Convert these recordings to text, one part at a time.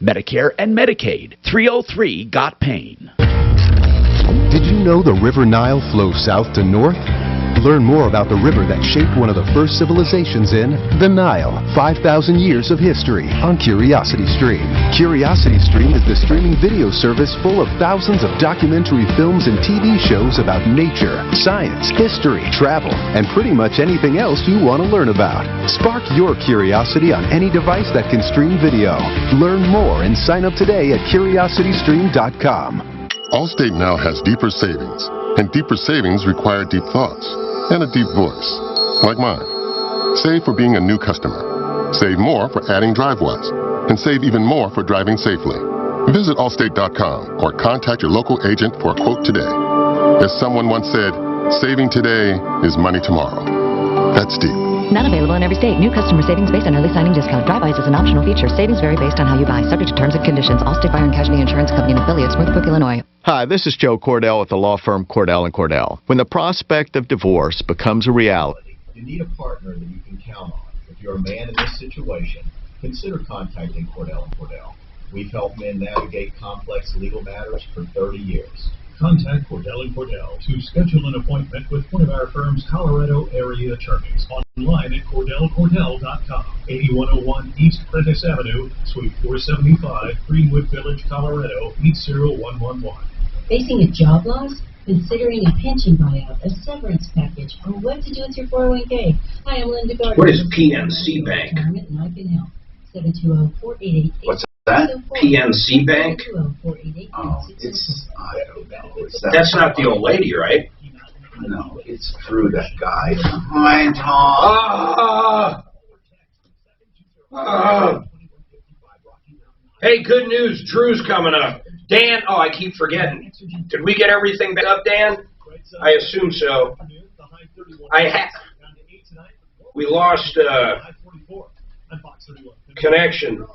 Medicare and Medicaid. 303-GOT-PAIN. Did you know the River Nile flows south to north? Learn more about the river that shaped one of the first civilizations in the Nile. 5,000 years of history on CuriosityStream. CuriosityStream is the streaming video service full of thousands of documentary films and TV shows about nature, science, history, travel, and pretty much anything else you want to learn about. Spark your curiosity on any device that can stream video. Learn more and sign up today at CuriosityStream.com. Allstate now has deeper savings, and deeper savings require deep thoughts and a deep voice, like mine. Save for being a new customer. Save more for adding DriveWise, and save even more for driving safely. Visit Allstate.com or contact your local agent for a quote today. As someone once said, saving today is money tomorrow. That's deep. Not available in every state. New customer savings based on early signing discount. DriveWise is an optional feature. Savings vary based on how you buy. Subject to terms and conditions. Allstate Fire and Casualty Insurance Company and affiliates. Northbrook, Illinois. Hi, this is Joe Cordell with the law firm Cordell & Cordell. When the prospect of divorce becomes a reality, you need a partner that you can count on. If you're a man in this situation, consider contacting Cordell & Cordell. We've helped men navigate complex legal matters for 30 years. Contact Cordell & Cordell to schedule an appointment with one of our firm's Colorado area attorneys. Online at CordellCordell.com. 8101 East Prentice Avenue, Suite 475, Greenwood Village, Colorado, 80111. Facing a job loss? Considering a pension buyout, a severance package, or what to do with your 401k? Hi, I'm Linda Gardner. What is PNC Bank? And I can help. 720-488. What's that? PNC Bank? Oh, it's, I don't know. That's not the old lady, right? No, it's through that guy. Hi, Tom. Hey, good news. Drew's coming up. Dan, oh, I keep forgetting. Did we get everything back up, Dan? I assume so. We lost connection.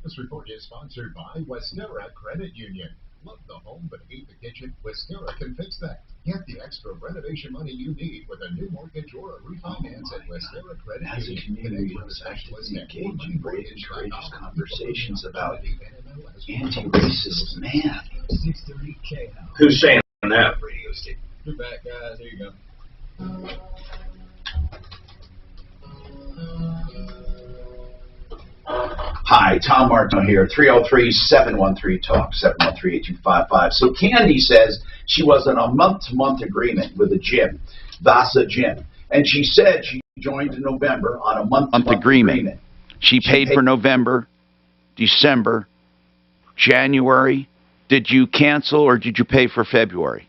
This report is sponsored by Westera Credit Union. Love the home but hate the kitchen? Westera can fix that. Get the extra renovation money you need with a new mortgage or a refinance at Westera Credit Union. As a community, let's actually engage in great and courageous conversations about anti-racist man. Who's saying that? You're back, guys. There you go. Hi, Tom Martino here, 303-713-TALK, 713-8255. So Candy says she was in a month-to-month agreement with a gym, Vasa Gym, and she said she joined in November on a month-to-month agreement. She paid for November, December, January. Did you cancel or did you pay for February?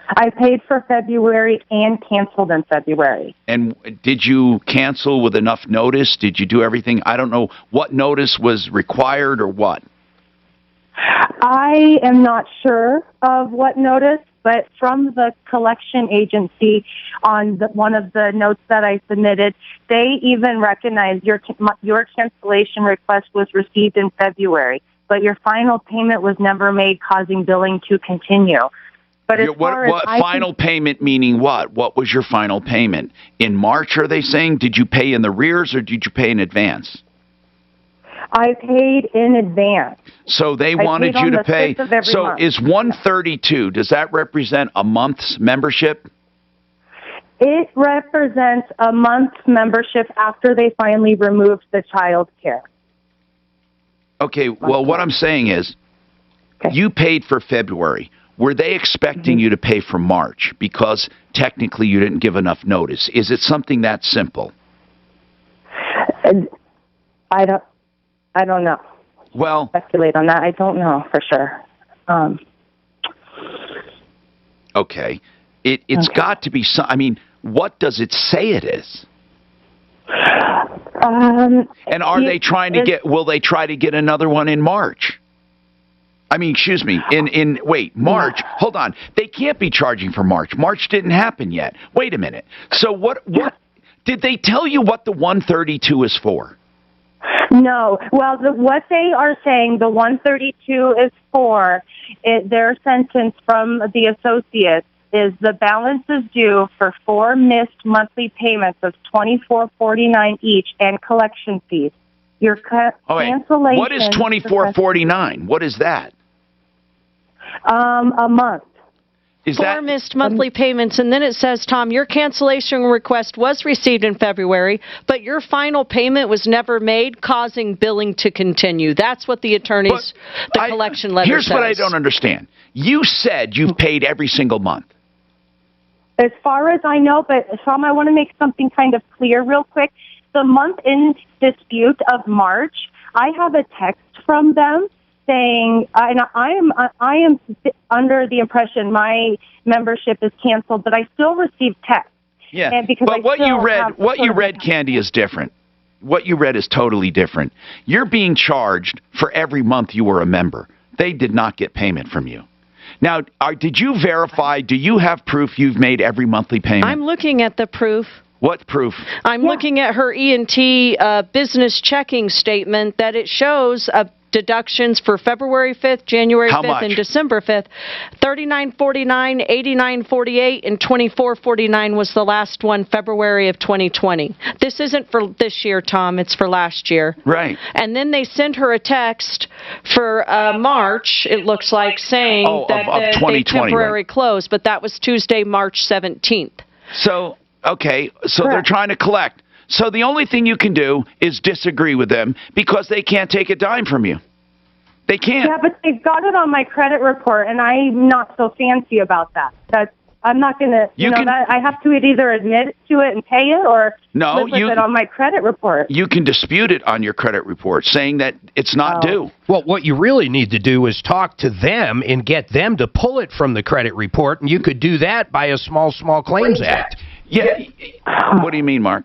I paid for February and canceled in February. And did you cancel with enough notice? Did you do everything? I don't know what notice was required or what. I am not sure of what notice, but from the collection agency on one of the notes that I submitted, they even recognized your cancellation request was received in February, but your final payment was never made, causing billing to continue. But what final payment meaning what? What was your final payment? In March, are they saying? Did you pay in the rears or did you pay in advance? I paid in advance. So they wanted you to pay. So is 132, does that represent a month's membership? It represents a month's membership after they finally removed the child care. Okay, well, what I'm saying is you paid for February. Were they expecting you to pay for March because technically you didn't give enough notice? Is it something that simple? I don't know. Well, speculate on that. I don't know for sure. Okay, it's got to be some. I mean, what does it say it is? And are they trying to get? Will they try to get another one in March? I mean, excuse me, wait, March, hold on. They can't be charging for March. March didn't happen yet. Wait a minute. So what did they tell you what the 132 is for? No. Well, what they are saying the 132 is for, their sentence from the associates is the balance is due for 4 missed monthly payments of $24.49 each and collection fees. Your cancellation. What is 2449? What is that? A month. Is Four that missed monthly payments, and then it says, Tom, your cancellation request was received in February, but your final payment was never made, causing billing to continue. That's what the collection letter Here's says. what I don't understand. You said you've paid every single month. As far as I know, but Tom, I want to make something kind of clear real quick. The month in dispute of March, I have a text from them saying, and I am under the impression my membership is canceled, but I still receive text. Yeah, and because but what you read, Candy, is different. What you read is totally different. You're being charged for every month you were a member. They did not get payment from you. Now, did you verify? Do you have proof you've made every monthly payment? I'm looking at the proof. What proof? I'm looking at her E&T business checking statement that it shows deductions for February 5th, January 5th, and December 5th. $39.49, $89.48, and $24.49 was the last one, February of 2020. This isn't for this year, Tom. It's for last year. Right. And then they sent her a text for March, it looks like, saying that they temporarily closed, but that was Tuesday, March 17th. So, okay, so they're trying to collect. So the only thing you can do is disagree with them because they can't take a dime from you. They can't. Yeah, but they've got it on my credit report, and I'm not so fancy about that. I'm not going to, I have to either admit to it and pay it or live with it on my credit report. You can dispute it on your credit report, saying that it's not due. Well, what you really need to do is talk to them and get them to pull it from the credit report, and you could do that by a small claims act. Yeah. What do you mean, Mark?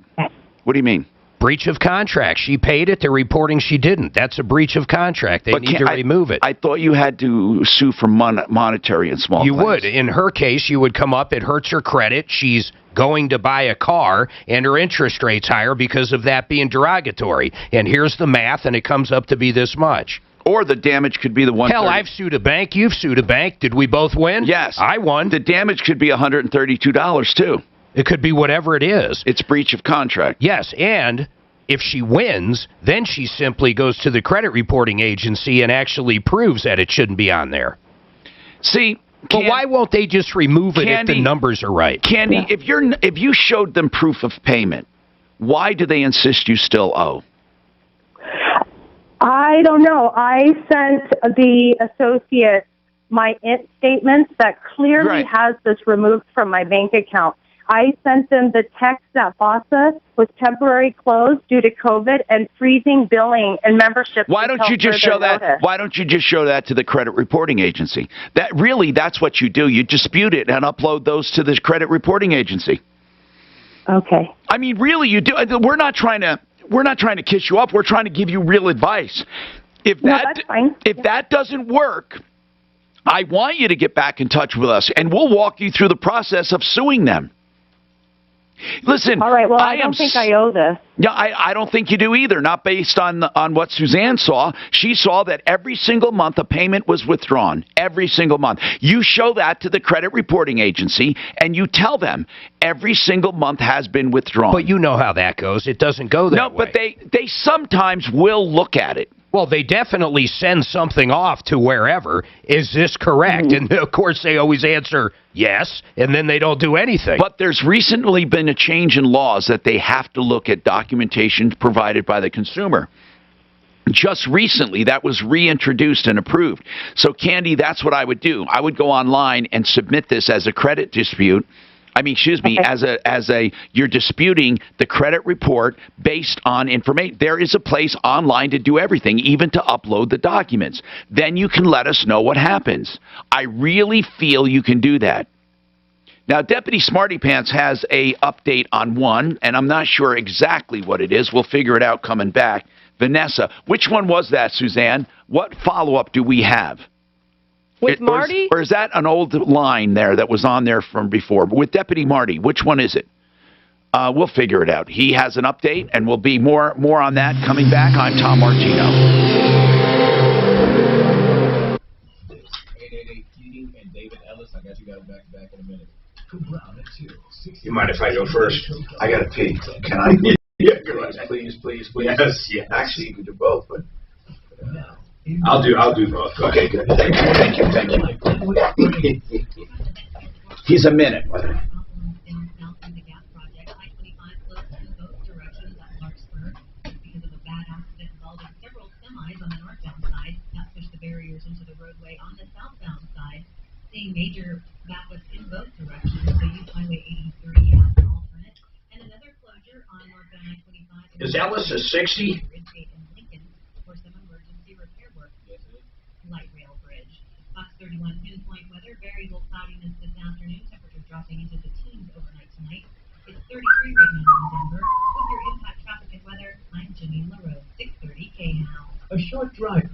What do you mean? Breach of contract. She paid it. They're reporting she didn't. That's a breach of contract. They need to remove it. I thought you had to sue for monetary and small claims. You would. In her case, you would come up. It hurts her credit. She's going to buy a car, and her interest rate's higher because of that being derogatory. And here's the math, and it comes up to be this much. Or the damage could be the $130. Hell, I've sued a bank. You've sued a bank. Did we both win? Yes. I won. The damage could be $132, too. It could be whatever it is. It's breach of contract. Yes, and if she wins, then she simply goes to the credit reporting agency and actually proves that it shouldn't be on there. See, but why won't they just remove it if the numbers are right? Candy, if you showed them proof of payment, why do they insist you still owe? I don't know. I sent the associate my INT statements that clearly has this removed from my bank account. I sent them the text that FOSA was temporarily closed due to COVID and freezing billing and membership. Why don't you just show that? Notice. Why don't you just show that to the credit reporting agency? That's what you do. You dispute it and upload those to the credit reporting agency. Okay. I mean, really, you do. We're not trying to kiss you up. We're trying to give you real advice. If that doesn't work, I want you to get back in touch with us, and we'll walk you through the process of suing them. Listen. All right. Well, I don't think I owe this. Yeah, I don't think you do either. Not based on what Suzanne saw. She saw that every single month a payment was withdrawn. Every single month. You show that to the credit reporting agency, and you tell them every single month has been withdrawn. But you know how that goes. It doesn't go that way. No, but they sometimes will look at it. Well, they definitely send something off to wherever. Is this correct? Mm-hmm. And, of course, they always answer yes, and then they don't do anything. But there's recently been a change in laws that they have to look at documentation provided by the consumer. Just recently, that was reintroduced and approved. So, Candy, that's what I would do. I would go online and submit this as a credit dispute. You're disputing the credit report based on information. There is a place online to do everything, even to upload the documents. Then you can let us know what happens. I really feel you can do that. Now, Deputy Smarty Pants has a update on one, and I'm not sure exactly what it is. We'll figure it out coming back. Vanessa, which one was that, Suzanne? What follow-up do we have? With Marty? Or is that an old line there that was on there from before? But with Deputy Marty, which one is it? We'll figure it out. He has an update, and we'll be more on that coming back. I'm Tom Martino. 888 Keating and David Ellis. I got you guys back to back in a minute. You mind if I go first? I got to pee. Can I? Yeah, go ahead. please. Yes. Actually, you can do both, but I'll do both. Okay, good. Thank you. He's a minute. Barriers into the roadway on the southbound side, seeing major backups in both directions, so use Highway 83 as an alternate. And another closure on northbound I-25. Is Ellis a 60? In Lincoln for some emergency repair work. Light rail bridge. Fox 31 pinpoint weather, variable cloudiness this afternoon, temperature dropping into the teens overnight tonight. It's 33 right now in Denver. With your impact traffic and weather, I'm Janine LaRose, 630 KNL. A short drive.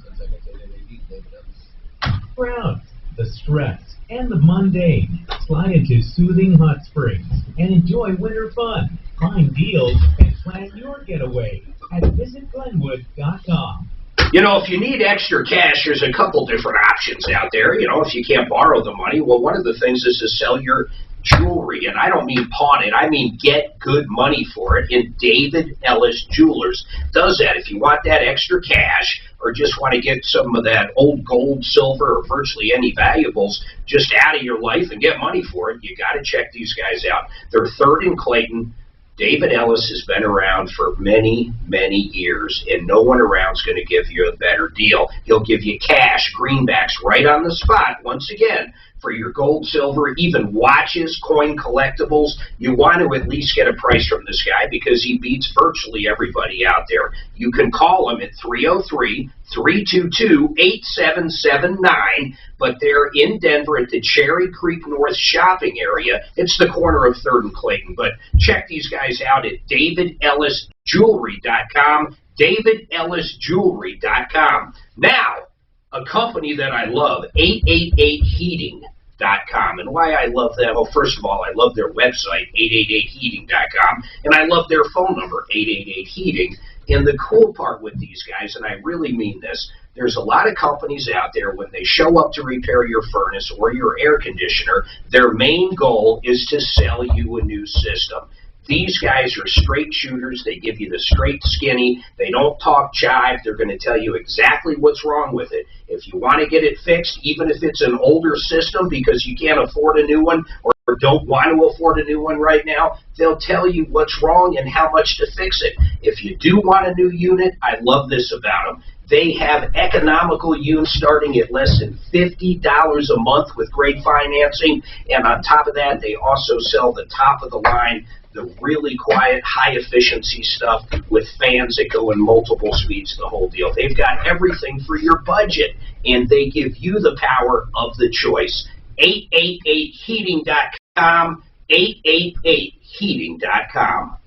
Crowds, the stress, and the mundane. Slide into soothing hot springs and enjoy winter fun. Find deals and plan your getaway at visitglenwood.com. You know, if you need extra cash, there's a couple different options out there. You know, if you can't borrow the money, well, one of the things is to sell your jewelry, and I don't mean pawn it, I mean get good money for it, and David Ellis Jewelers does that. If you want that extra cash or just want to get some of that old gold, silver, or virtually any valuables just out of your life and get money for it, you got to check these guys out. They're third in Clayton. David Ellis has been around for many, many years, and no one around is going to give you a better deal. He'll give you cash, greenbacks, right on the spot, once again, for your gold, silver, even watches, coin collectibles. You want to at least get a price from this guy because he beats virtually everybody out there. You can call him at 303-322-8779, but they're in Denver at the Cherry Creek North shopping area. It's the corner of 3rd and Clayton, but check these guys out at DavidEllisJewelry.com, DavidEllisJewelry.com. Now, a company that I love, 888heating.com. And why I love them, well, first of all, I love their website, 888heating.com, and I love their phone number, 888heating. And the cool part with these guys, and I really mean this, there's a lot of companies out there, when they show up to repair your furnace or your air conditioner, their main goal is to sell you a new system. These guys are straight shooters. They give you the straight skinny. They don't talk jive. They're going to tell you exactly what's wrong with it. If you want to get it fixed, even if it's an older system because you can't afford a new one or don't want to afford a new one right now, they'll tell you what's wrong and how much to fix it. If you do want a new unit, I love this about them. They have economical units starting at less than $50 a month with great financing. And on top of that, they also sell the top of the line, the really quiet, high-efficiency stuff with fans that go in multiple speeds, the whole deal. They've got everything for your budget, and they give you the power of the choice. 888heating.com, 888heating.com.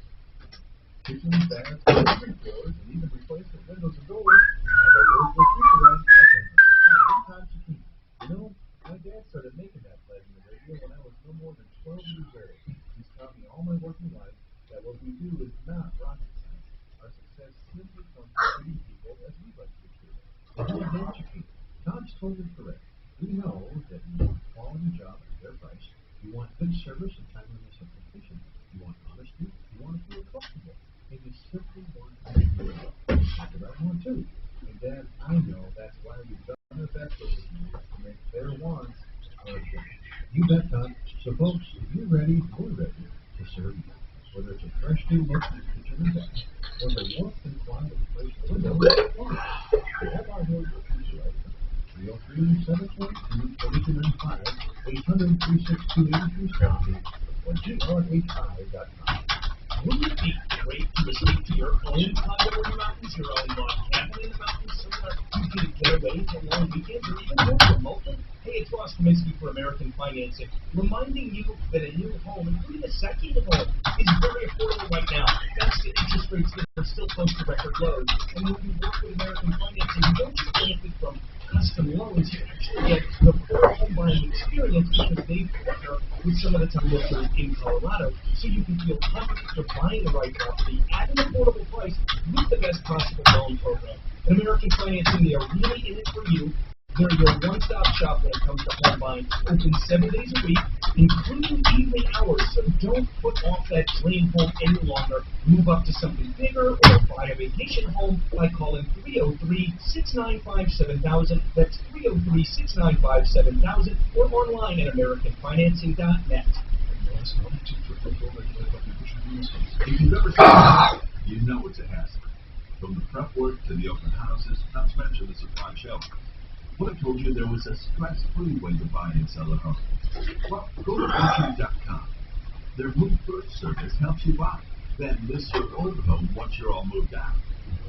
You know, my dad started making that flag in the radio when I was no more than 12 years old. He's taught me all my working life that what we do is not rocket science. Our success simply comes from treating people as we like to be treated. And you have to Tom's totally correct. We know that you want a quality job at a fair price. You want good service and timeliness of completion. You want honesty. You want to feel comfortable. And you simply want to make your job. That's what I want too. And Dad, I know that's why we've done our best over the years to make their wants our dreams. You bet, Tom. So folks, if you're ready, we're ready to serve you. Whether it's a fresh new look in the kitchen or back, or the warmth and quiet of the place or window, we have our doors for future items. 303-722-4295, 800-362-8370, or grh5.com. Wouldn't it be great to escape to your own condo in the mountains, your own log cabin in the mountains, somewhere you can get away for long weekends or even more remotely? Hey, it's Ross Kaminsky for American Financing, reminding you that a new home, including a second home, is very affordable right now. Thanks to interest rates that are still close to record lows. And when you work with American Financing, you don't just benefit from custom loans, you actually get the full home buying experience because they partner with some of the top realtors in Colorado, so you can feel confident you're buying the right property at an affordable price with the best possible loan program. At American Financing, they are really in it for you. They're your one-stop shop when it comes to home buying. Open 7 days a week. including evening hours. So don't put off that dream home any longer. Move up to something bigger or buy a vacation home by calling 303-695-7000. That's 303-695-7000 or online at AmericanFinancing.net. If you've ever seen that, you know it's a hassle. From the prep work to the open houses, not to mention the supply shelf. What if I told you there was a stress-free way to buy and sell a home? Well, go to Orchard.com. Their Move First service helps you buy, then list your old home once you're all moved out.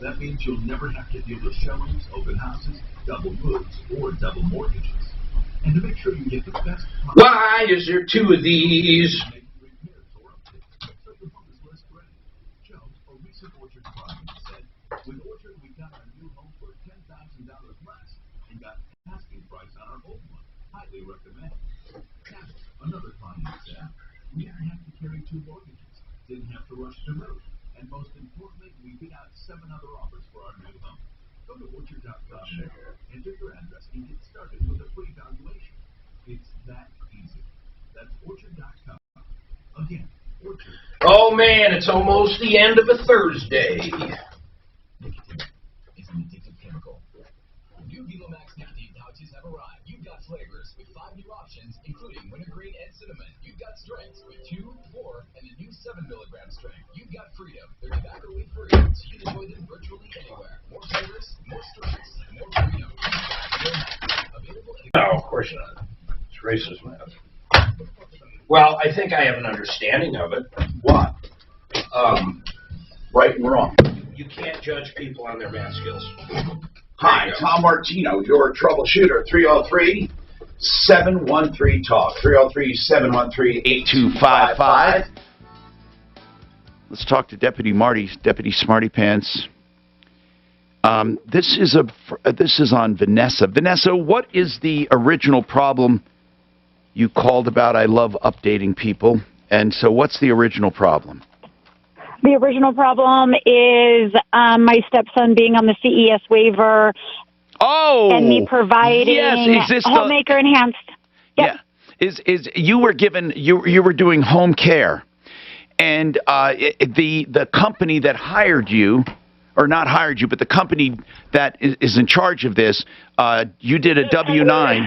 That means you'll never have to deal with showings, open houses, double moves, or double mortgages. And to make sure you get the best... Why is there two of these? With Orchard, we got our new home for $10,000 less and got asking price on our old one. Highly recommend. Now, another client said, we didn't have to carry two mortgages, didn't have to rush to move, and most importantly, we beat out 7 other offers for our new home. Go to Orchard.com now, enter your address, and get started with a free valuation. It's that easy. That's Orchard.com. Again, Orchard. Oh man, it's almost the end of a Thursday. Nicotine is an addictive chemical. New Velomax nicotine pouches have arrived. You've got flavors with 5 new options, including wintergreen and cinnamon. You've got strengths with 2, 4, and the new 7 milligram strength. You've got freedom. They're tobacco-free, so you can enjoy them virtually anywhere. More flavors, more strengths, more freedom. Available at No, of course not. It's racism. Well, I think I have an understanding of it. What? Right and wrong. You can't judge people on their math skills. Hi, Tom Martino, your troubleshooter, 303-713-TALK, 303-713-8255. Let's talk to Deputy Smarty Pants. This is on Vanessa. Vanessa, what is the original problem you called about? I love updating people. And so what's the original problem? The original problem is my stepson being on the CES waiver. Oh, and me providing homemaker enhanced. Yep. Yeah, you were given you were doing home care, and the company that hired you, or not hired you, but the company that is in charge of this, you did a W-9,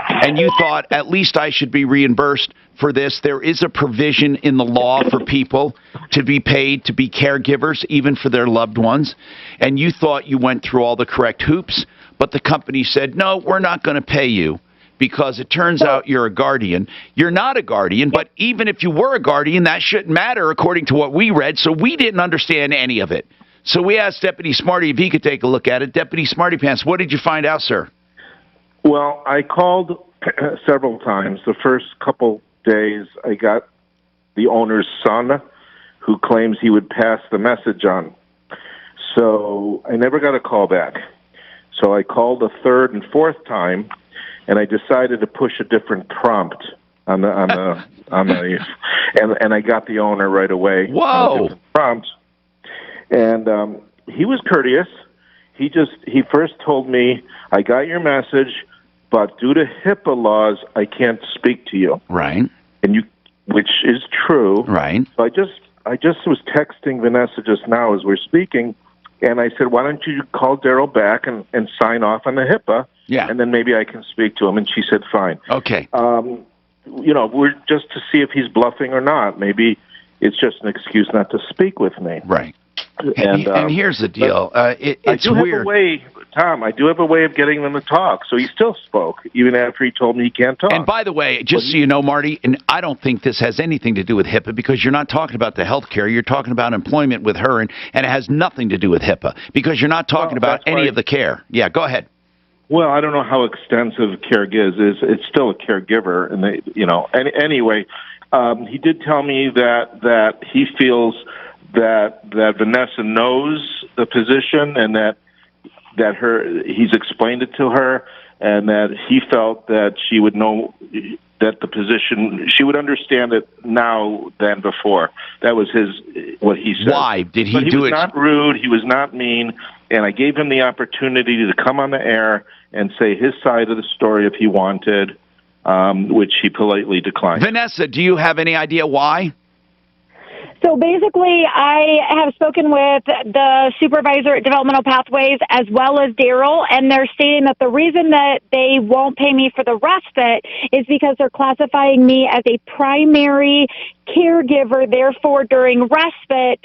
and you thought at least I should be reimbursed for this. There is a provision in the law for people to be paid to be caregivers, even for their loved ones, and you thought you went through all the correct hoops, but the company said, no, we're not going to pay you because it turns out you're a guardian. You're not a guardian, but even if you were a guardian, that shouldn't matter according to what we read, so we didn't understand any of it. So we asked Deputy Smarty if he could take a look at it. Deputy Smarty Pants, what did you find out, sir? Well, I called several times. The first couple days, I got the owner's son who claims he would pass the message on. So I never got a call back. So I called the third and fourth time, and I decided to push a different prompt and I got the owner right away. Whoa! Prompt. And he was courteous. He first told me, I got your message, but due to HIPAA laws, I can't speak to you. Right. Which is true. Right. So I just was texting Vanessa just now as we're speaking, and I said, why don't you call Daryl back and sign off on the HIPAA? Yeah. And then maybe I can speak to him. And she said, fine. Okay. We're just to see if he's bluffing or not. Maybe it's just an excuse not to speak with me. Right. And here's the deal. It's weird. Tom, I do have a way of getting them to talk. So he still spoke, even after he told me he can't talk. And by the way, just so you know, Marty, and I don't think this has anything to do with HIPAA because you're not talking about the health care. You're talking about employment with her, and it has nothing to do with HIPAA because you're not talking about any of the care. Yeah, go ahead. Well, I don't know how extensive CareGives is. It's still a caregiver, and anyway, he did tell me that he feels that Vanessa knows the position and that he's explained it to her, and that he felt that she would know that the position, she would understand it now than before. That was what he said. Why did he do it? He was not rude. He was not mean, and I gave him the opportunity to come on the air and say his side of the story if he wanted. which he politely declined. Vanessa, do you have any idea why? So basically, I have spoken with the supervisor at Developmental Pathways as well as Daryl, and they're stating that the reason that they won't pay me for the respite is because they're classifying me as a primary caregiver. Therefore, during respite,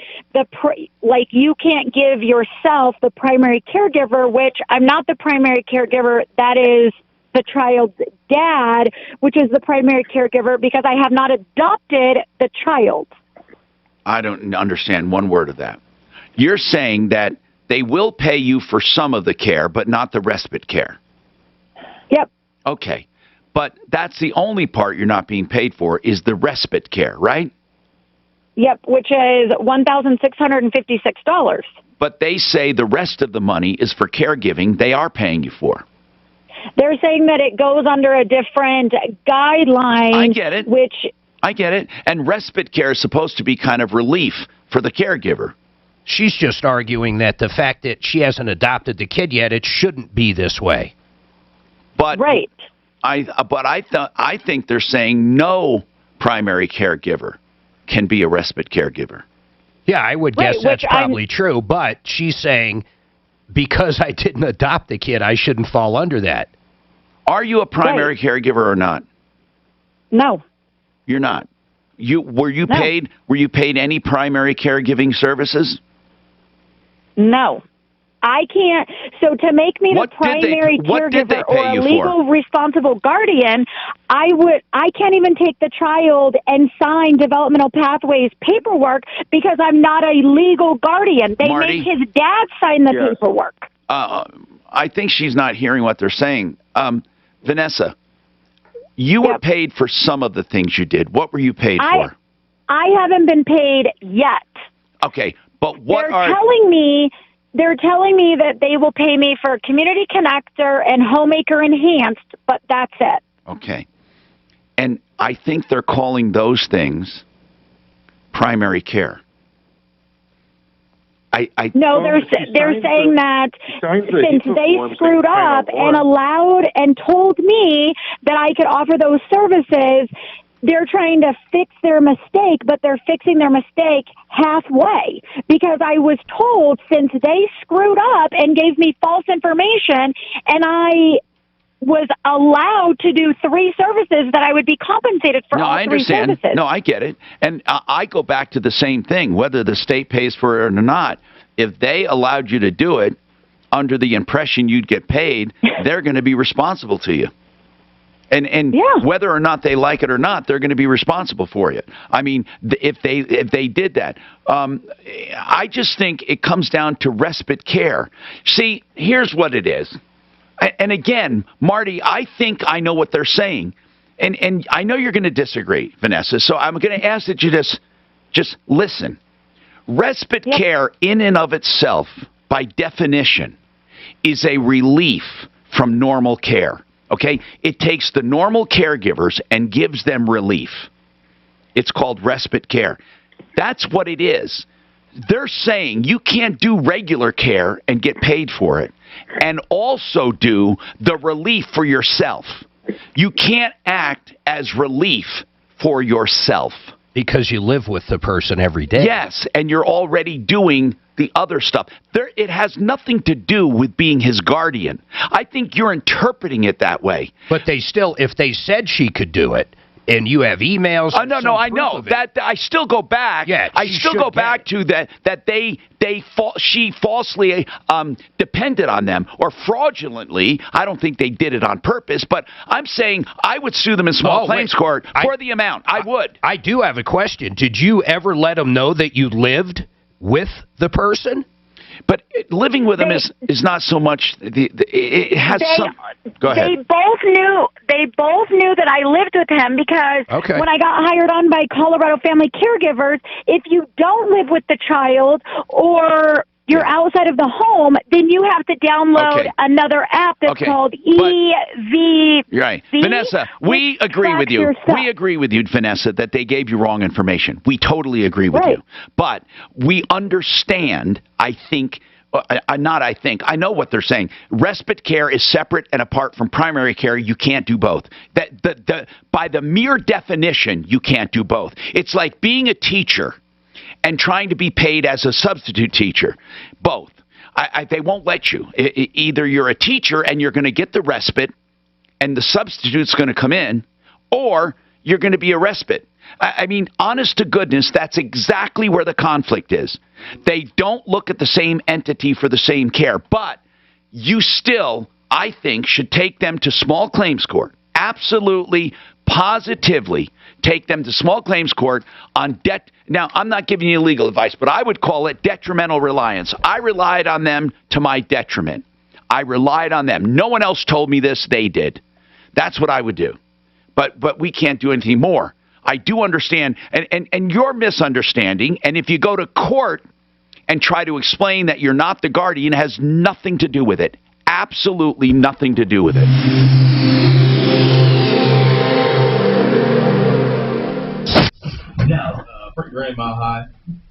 you can't give yourself the primary caregiver, which I'm not the primary caregiver. That is the child's dad, which is the primary caregiver, because I have not adopted the child. I don't understand one word of that. You're saying that they will pay you for some of the care, but not the respite care. Yep. Okay. But that's the only part you're not being paid for is the respite care, right? Yep, which is $1,656. But they say the rest of the money is for caregiving they are paying you for. They're saying that it goes under a different guideline. I get it. I get it. And respite care is supposed to be kind of relief for the caregiver. She's just arguing that the fact that she hasn't adopted the kid yet, it shouldn't be this way. But right. I think they're saying no primary caregiver can be a respite caregiver. Yeah, I would guess that's probably true, but she's saying because I didn't adopt the kid, I shouldn't fall under that. Are you a primary caregiver or not? No. You're not. Were you paid any primary caregiving services? No. I can't. So to make me the primary caregiver or a legal responsible guardian, I can't even take the child and sign Developmental Pathways paperwork because I'm not a legal guardian. They Marty? make his dad sign the paperwork. I think she's not hearing what they're saying. Vanessa, you were paid for some of the things you did. What were you paid for? I haven't been paid yet. Okay, but they're telling me that they will pay me for Community Connector and Homemaker Enhanced, but that's it. Okay. And I think they're calling those things primary care. No, they're saying that since they screwed up and allowed and told me that I could offer those services, they're trying to fix their mistake, but they're fixing their mistake halfway because I was told since they screwed up and gave me false information and I was allowed to do 3 services that I would be compensated for all 3 services. No, I get it. And I go back to the same thing, whether the state pays for it or not. If they allowed you to do it under the impression you'd get paid, they're going to be responsible to you. And whether or not they like it or not, they're going to be responsible for you. I mean, if they did that. I just think it comes down to respite care. See, here's what it is. And again, Marty, I think I know what they're saying. And I know you're going to disagree, Vanessa, so I'm going to ask that you just listen. Respite care in and of itself, by definition, is a relief from normal care. Okay? It takes the normal caregivers and gives them relief. It's called respite care. That's what it is. They're saying you can't do regular care and get paid for it and also do the relief for yourself. You can't act as relief for yourself. Because you live with the person every day. Yes, and you're already doing the other stuff. It has nothing to do with being his guardian. I think you're interpreting it that way. But if they said she could do it, and you have emails. No, I know that. I still go back. Yeah, I still go back to that she falsely depended on them or fraudulently. I don't think they did it on purpose, but I'm saying I would sue them in small claims court for the amount. I would. I do have a question. Did you ever let them know that you lived with the person? But living with them is not so much. It has some. Go ahead. They both knew that I lived with him because when I got hired on by Colorado Family Caregivers, if you don't live with the child or you're outside of the home, then you have to download another app that's called EV. Right, Vanessa. We agree with you. We agree with you, Vanessa, that they gave you wrong information. We totally agree with you. But we understand, I think, I know what they're saying. Respite care is separate and apart from primary care. You can't do both. By the mere definition, you can't do both. It's like being a teacher and trying to be paid as a substitute teacher. Both. They won't let you. Either you're a teacher and you're going to get the respite and the substitute's going to come in, or you're going to be a respite. I mean, honest to goodness, that's exactly where the conflict is. They don't look at the same entity for the same care, but you still, I think, should take them to small claims court. Absolutely, positively take them to small claims court on debt. Now, I'm not giving you legal advice, but I would call it detrimental reliance. I relied on them to my detriment. I relied on them. No one else told me this. They did. That's what I would do. But we can't do anything more. I do understand, and your misunderstanding, and if you go to court and try to explain that you're not the guardian, it has nothing to do with it. Absolutely nothing to do with it. Now, Pretty Grand Mile High,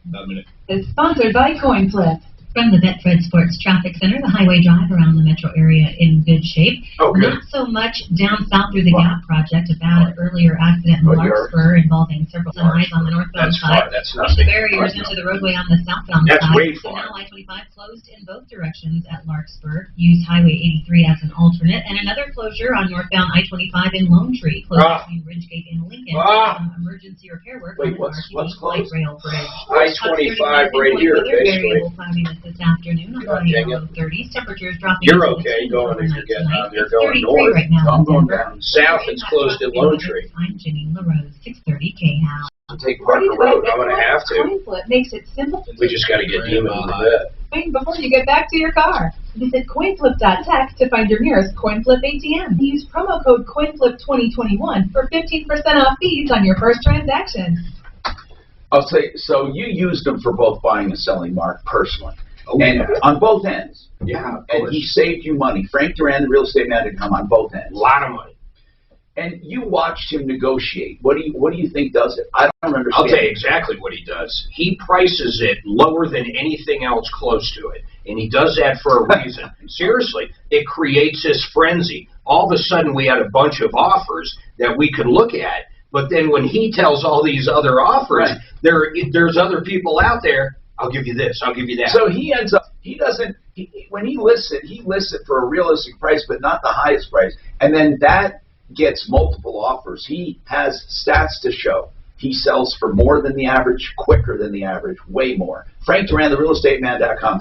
about a minute. It's sponsored by CoinFlip. From the Betfred Sports Traffic Center, the highway drive around the metro area in good shape. Oh, good. Not so much down south through the Gap project. A bad earlier accident in Larkspur involving several semis on the northbound side. That's Pushed nothing. barriers into the roadway on the southbound That's side. way So far. now I-25 closed in both directions at Larkspur. Use Highway 83 as an alternate. And another closure on northbound I-25 in Lone Tree. Closed between Ridgegate and Lincoln. Some emergency repair work on the what's light closed? rail bridge. I-25 right here, basically. Variable cloudiness this afternoon. Low 30s. Temperatures dropping. You're okay going if you're getting out there going north. Right now I'm going down. South, it's closed at Lone Tree. I'm Jenny LaRose, 630 K-House. Take Parker Road. I'm going to have to. CoinFlip makes it simple. We just got to get Demon on that. Pay before you get back to your car. Visit coinflip.tech to find your nearest CoinFlip ATM. Use promo code CoinFlip2021 for 15% off fees on your first transaction. I'll say, so you used them for both buying and selling, Mark, personally. And on both ends. Yeah, and he saved you money. Frank Duran, the real estate man, had come on both ends. A lot of money. And you watched him negotiate. What do you think does it? I don't understand. I'll tell you exactly what he does. He prices it lower than anything else close to it. And he does that for a reason. Seriously, it creates this frenzy. All of a sudden, we had a bunch of offers that we could look at. But then when he tells all these other offers, there's other people out there. I'll give you this. I'll give you that. So he ends up, when he lists it for a realistic price, but not the highest price. And then that gets multiple offers. He has stats to show. He sells for more than the average, quicker than the average, way more. Frank Duran, therealestateman.com,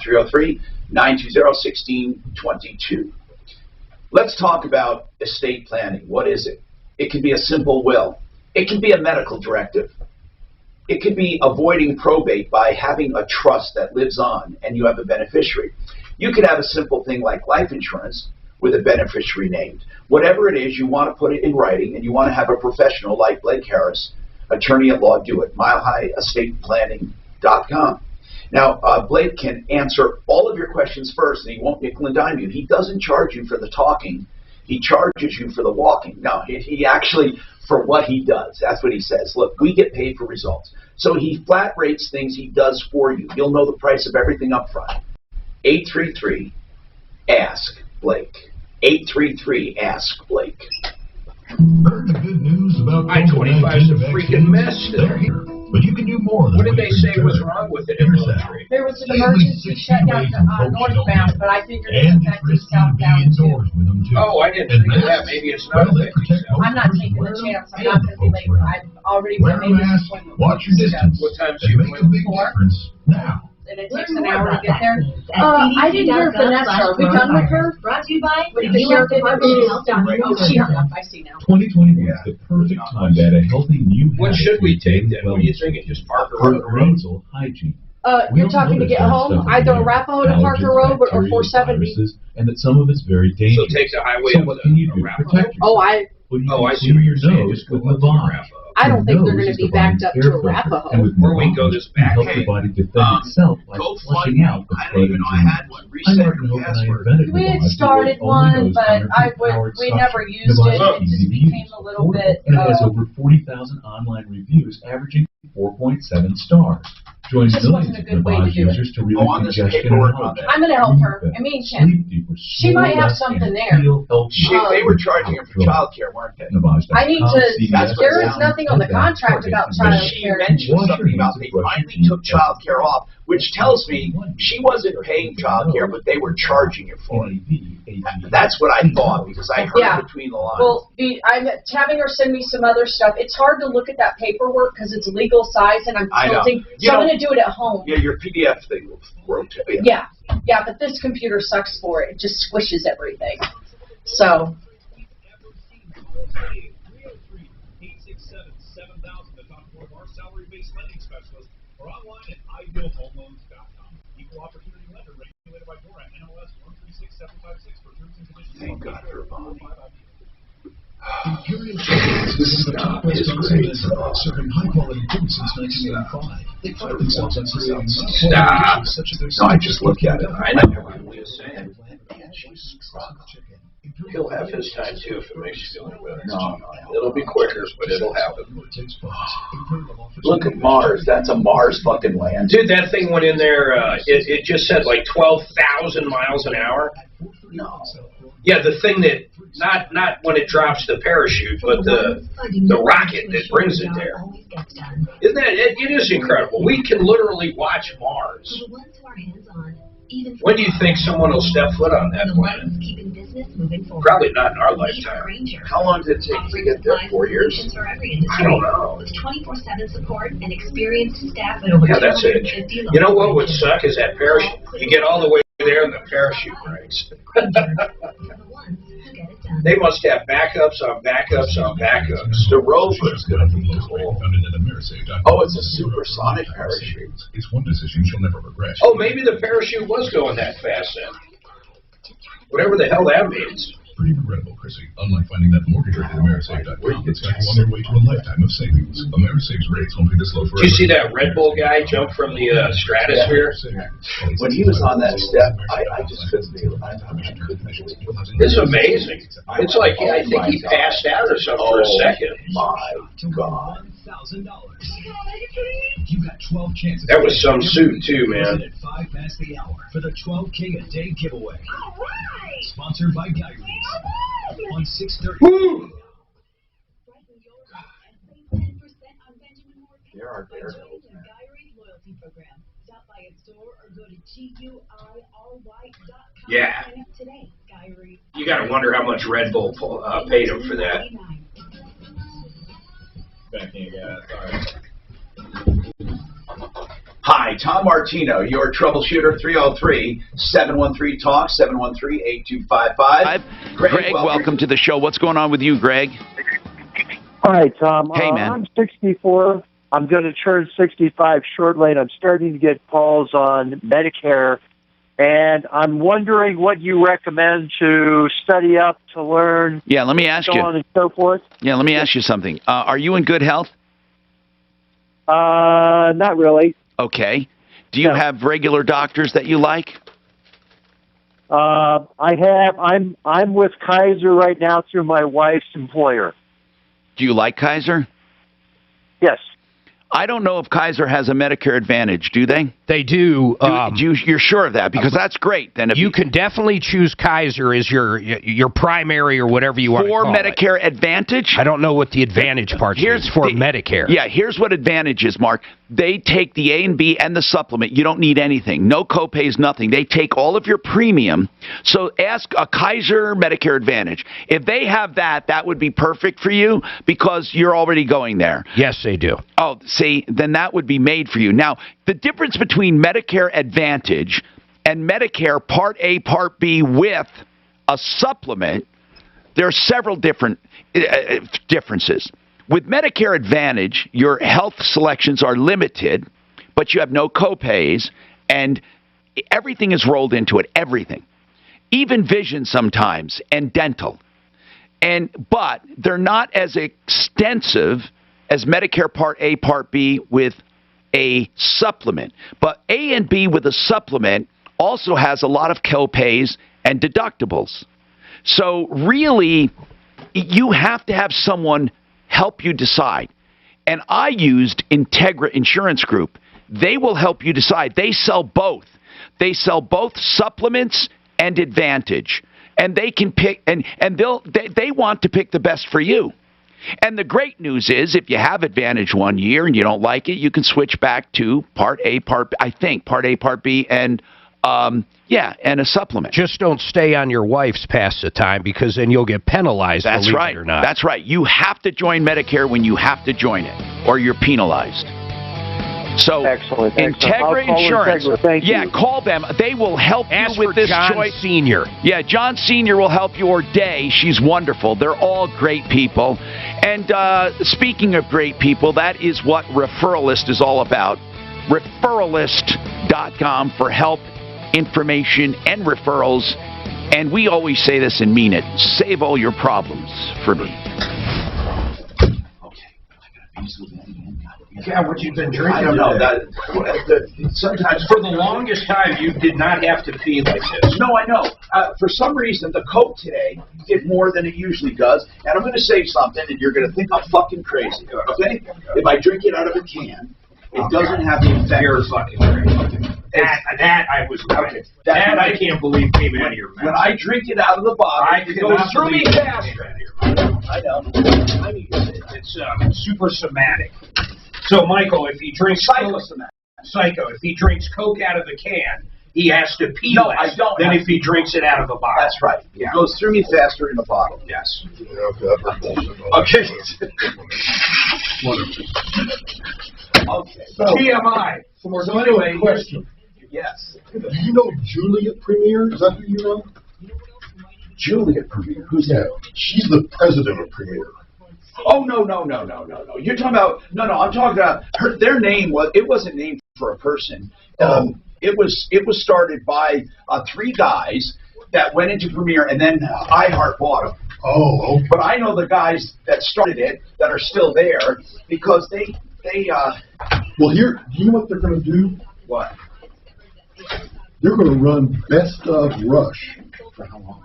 303-920-1622. Let's talk about estate planning. What is it? It can be a simple will. It can be a medical directive. It could be avoiding probate by having a trust that lives on and you have a beneficiary. You could have a simple thing like life insurance with a beneficiary named. Whatever it is, you want to put it in writing and you want to have a professional like Blake Harris, attorney at law, do it. MileHighEstatePlanning.com. Now, Blake can answer all of your questions first and he won't nickel and dime you. He doesn't charge you for the talking. He charges you for the walking. Now, he actually, for what he does, that's what he says. Look, we get paid for results. So he flat rates things he does for you. You'll know the price of everything up front. 833-ASK-BLAKE. 833-ASK-BLAKE. Heard the good news about I-25 is a freaking mess They're here, but you can do more than What did they say was wrong with it in Lone Tree? There was an emergency shutdown northbound, but I figured it affected southbound too. Oh, I didn't think of that. Maybe it's not affecting south. I'm not taking a chance. I'm not going to be late. I've already made this appointment. Watch your distance. What time's They make a big 4. difference now. And it takes an hour to get there. I didn't hear Vanessa. Are we done with her? Brought to you by What did the sheriff department help down? Oh, she hung up. I see now. 2021 is the perfect time to add a healthy new What should we take then? What do you think? Just Parker Road? Parental hygiene. You're talking to get home, either Arapahoe to Parker Road or 470. And that some of it's very So dangerous. take the highway So up what can you do to protect yourself? Oh, I I see what you're saying. Nose Just go with up to Lavage. Arapahoe. I don't think they're going to Nose is be the backed body's up to air filter, Arapahoe. and with Or we can go Lavage, this you help back the way. body defend itself by Go flushing out the I didn't even know I flooding had one. I Reset learned your when I password. invented We had Lavage, started it only one, goes but under we 2 never suction. used it. Lavage It just is easy to became use. a little bit. And it has over 40,000 online reviews, averaging 4.7 stars. Join Just wasn't a good way to do it. users to relieve on this congestion paperwork and on that. I'm gonna help her. I mean, she might have something there. They were charging her for childcare, weren't they? I need to, there is nothing on the contract about child She care. mentioned something about they finally took childcare off, which tells me she wasn't paying childcare, but they were charging her for it. That's what I thought, because I heard between the lines. Well, I'm having her send me some other stuff. It's hard to look at that paperwork because it's legal size, and I'm tilting. So I'm going to do it at home. Yeah, your PDF thing will rotate. Yeah, but this computer sucks for it. It just squishes everything. So. Or online at idealhomeloans.com. Equal opportunity lender regulated by DORA, NLS 136756 for terms and conditions. Thank God for a bond. Imperial Chickens is the top restaurants in Minnesota, serving high-quality food since 1985. They pride themselves on creating Stop. dishes such as their No, I just look at it. I know what Leah's saying. He'll have his time too if it makes you feel any better. No. It'll be quicker, but it'll happen. Look at Mars. That's a Mars fucking land. Dude, that thing went in there, it just said like 12,000 miles an hour. No. Yeah, the thing that, not when it drops the parachute, but the rocket that brings it there. Isn't that, it is incredible. We can literally watch Mars. When do you think someone will step foot on that planet? Probably not in our lifetime. How long did it take to get there? 4 years? I don't know. With 24/7 support and experienced staff at over Yeah, that's it. 250 You know what would suck is that parachute. You get all the way there and the parachute breaks. They must have backups on backups on backups. The rover is going to be cool. Oh, it's a supersonic parachute. It's one decision she'll never regret. Oh, maybe the parachute was going that fast then. Whatever the hell that means. Pretty regrettable, Chrissy. Unlike finding that mortgage rate at AmeriSave.com, it's got you on your way to a lifetime of savings. AmeriSave's rates won't be this low forever. Did you see that Red Bull guy jump from the stratosphere? When he was on that step, I just couldn't believe it. It's amazing. It's like, I think he passed out or something for a second. My God. You got 12 chances. That was some suit too, man. At 5 past the hour for the 12K a day giveaway. Sponsored by Guy Reeds on 6:30. Woo! There are Yeah. You got to wonder how much Red Bull paid him for that. Hi, Tom Martino, your troubleshooter, 303-713-TALK, 713-8255. Greg, welcome to the show. What's going on with you, Greg? Hi, Tom. Hey, man. I'm 64. I'm going to turn 65 shortly, and I'm starting to get calls on Medicare. And I'm wondering what you recommend to study up to learn. Yeah, let me ask you. So on and so forth. Yeah, let me ask you something. Are you in good health? Not really. Okay. Do you have regular doctors that you like? I have. I'm with Kaiser right now through my wife's employer. Do you like Kaiser? Yes. I don't know if Kaiser has a Medicare Advantage. Do they? They do. You're sure of that? Because that's great. Then if you can definitely choose Kaiser as your primary or whatever you want to call Medicare Advantage? I don't know what the Advantage part is for Medicare. Yeah, here's what Advantage is, Mark. They take the A and B and the supplement. You don't need anything. No copays, nothing. They take all of your premium. So ask a Kaiser Medicare Advantage. If they have that, that would be perfect for you because you're already going there. Yes, they do. Oh, see, then that would be made for you. Now, the difference between Medicare Advantage and Medicare Part A, Part B with a supplement, there are several different differences. With Medicare Advantage, your health selections are limited, but you have no copays, and everything is rolled into it, everything. Even vision sometimes, and dental. But they're not as extensive as Medicare Part A, Part B with a supplement. But A and B with a supplement also has a lot of copays and deductibles. So really, you have to have someone help you decide. And I used Integra Insurance Group. They will help you decide. They sell both. They sell both supplements and Advantage. And they can pick, and they want to pick the best for you. And the great news is, if you have Advantage 1 year and you don't like it, you can switch back to Part A, Part B, and and a supplement. Just don't stay on your wife's past the time, because then you'll get penalized. That's believe right. it or not. That's right. You have to join Medicare when you have to join it, or you're penalized. So, excellent. Integra Insurance. Integra. Thank you. Call them. They will help Ask you with for this John choice. Senior. Yeah, John Senior will help you, or Day. She's wonderful. They're all great people. And speaking of great people, that is what Referralist is all about. Referralist.com for help, information, and referrals. And we always say this and mean it. Save all your problems for me. Yeah, what you've been drinking. I don't know. Sometimes For the longest time, you did not have to pee like this. No, I know. For some reason, the Coke today did more than it usually does. And I'm going to say something, and you're going to think I'm fucking crazy. Okay? If I drink it out of a can, it doesn't have the effect. You're fucking crazy. That I was right. Okay. That I can't believe came out of your mouth. When I drink it out of the bottle, it goes through me faster. I know. It's super somatic. So, Michael, if he drinks if he drinks Coke out of the can, he has to pee less I don't than if he drinks it out of a bottle. That's right. Yeah. It goes through me faster in a bottle. Yes. Okay. Okay. TMI. So anyway, question. Yes. Do you know Juliet Premier? Is that who you know? Juliet Premier? Who's that? She's the president of Premier. Oh, no. You're talking about, I'm talking about their name it wasn't named for a person. It was started by 3 guys that went into Premier, and then iHeart bought them. Oh, okay. But I know the guys that started it that are still there because they Well, here, do you know what they're going to do? What? They're going to run Best of Rush. For how long?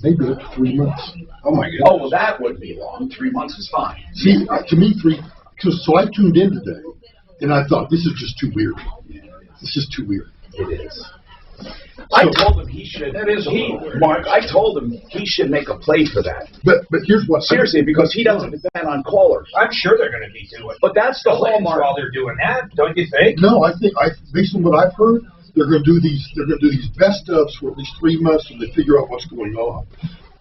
They do it for 3 months. Oh, my goodness. Oh, well, that wouldn't be long. 3 months is fine. See, to me, so I tuned in today, and I thought, this is just too weird. It's just too weird. It is. I told him he should. Mark, I told him he should make a play for that. But here's what. Seriously, because he doesn't depend on callers. I'm sure they're going to be doing. But that's the hallmark. While they're doing that, don't you think? No, I think based on what I've heard, they're going to do these. They're going to do these best ofs for at least 3 months so they figure out what's going on.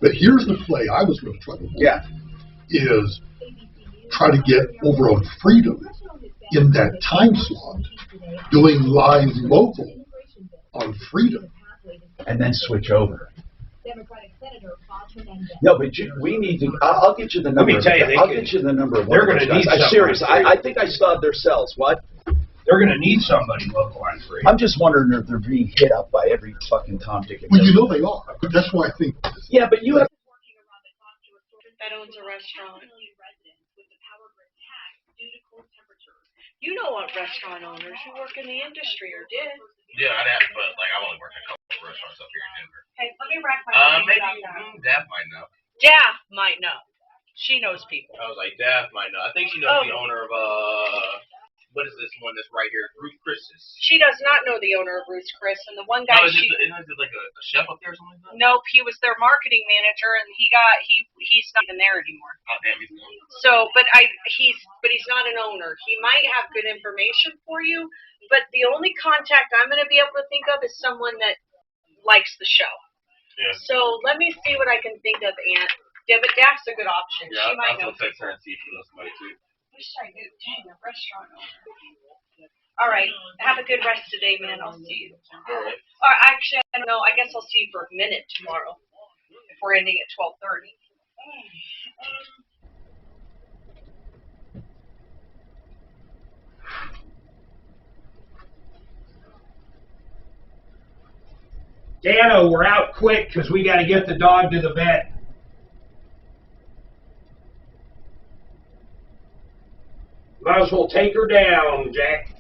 But here's the play I was going to try to make. Yeah. Is try to get over on Freedom in that time slot, doing live local on Freedom. And then switch over. No, but we need to. I'll get you the number. Let me tell you, I'll get you the number of. They're going to need. I'm serious. I think I still have their cells. What? They're going to need somebody local on Free. I'm just wondering if they're being hit up by every fucking Tom, Dick, and Well, you know they are. That's why I think. Yeah, but you have. That owns a restaurant. You know what restaurant owners? You work in the industry or did. Yeah, I'd have, but I've only worked at a couple of restaurants up here in Denver. Hey, let me rack my Maybe Daff might know. Daff might know. She knows people. I was like, Daff might know. I think she knows the owner of what is this one that's right here? Ruth Chris's. She does not know the owner of Ruth's Chris, and the one guy Isn't it like a chef up there or something like that? Nope, he was their marketing manager, and he's not even there anymore. Oh damn, he's gone. So, but he's not an owner. He might have good information for you, but the only contact I'm going to be able to think of is someone that likes the show. Yeah. So let me see what I can think of, Aunt. Yeah, but Daph's a good option. Yeah, she might know. I'll text her and see if she knows somebody too. Wish I knew. Dang, a restaurant owner. All right. Have a good rest today, man. I'll see you. All right. Actually, I don't know. I guess I'll see you for a minute tomorrow if we're ending at 12:30. Dano, we're out quick because we got to get the dog to the vet. Might as well take her down, Jack.